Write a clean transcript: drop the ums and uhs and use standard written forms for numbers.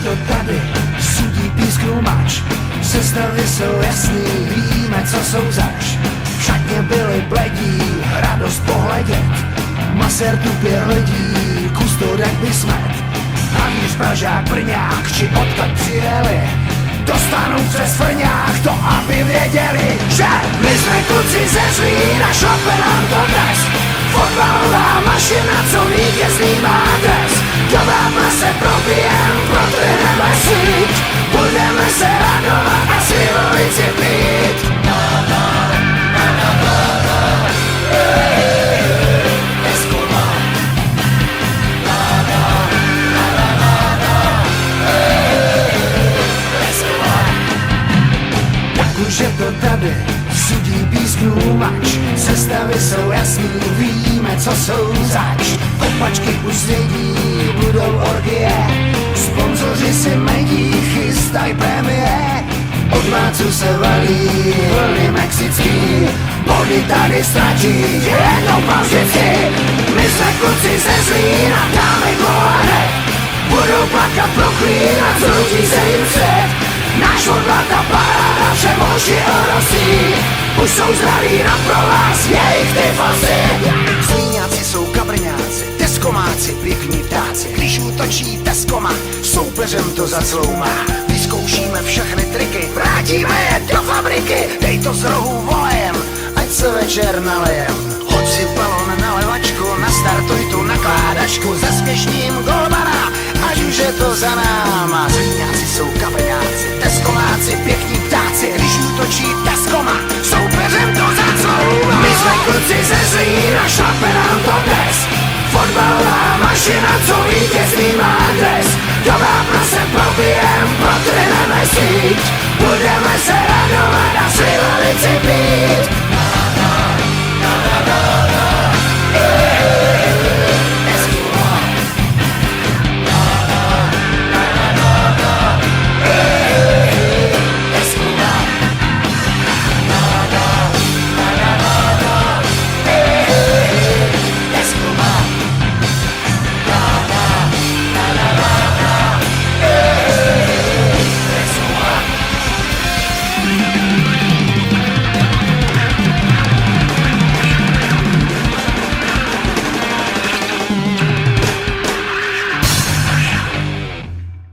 to tady, sudí písknu mač. Sestavy jsou jasný, víme, co jsou zač. V šatně byli bledí, radost pohledět. Masér tupě hledí, kustodek by smet. Havíř, Pražák, Brňák, či odkud přijeli, dostanou přes frňák to, aby věděli, že my jsme kluci ze Zlína, šlape nám to dnes. Fotbalová mašina, co vítězný má dres. Do vápna se probijem, protrhneme síť. Budeme se radovat a slivovici pít. Už je to tady, sudí písknů mač. Sestavy jsou jasný, víme, co jsou zač. Kopačky už svědí, budou orgie. Sponzoři si medí, chystaj prémie. Od mácu se valí vlny mexický. Body tady stačí, je to pan vždycky. My jsme kluci ze Zlína, dáme gól a hned. Budou plakat, proklínat, zrutí se jim svět. Náš odvad a paráda, všem oči orosí. Už jsou zdraví na provaz, jejich tyfosy. Zlíňáci jsou kabrňáci, teskomáci, pěkní ptáci. Když útočí Teskoma, soupeřem to zacloumá. Vyzkoušíme všechny triky, vrátíme je do fabriky. Dej to z rohu volejem, ať se večer nalejem. Hoď si balon na levačku, nastartuj tu nakládačku. Zasměšním golmana, ať už je to za náma. Zlíňáci jsou kabrňáci, teskomáci, pěkní ptáci. Když útočí Teskoma, soupeřem to zacloumá. My jsme kluci ze Zlína, šlape nám to dnes. Fotbalová mašina, co vítězný má dres. Do vápna se probijem, protrhneme síť. Budeme se radovat a slivovici pít.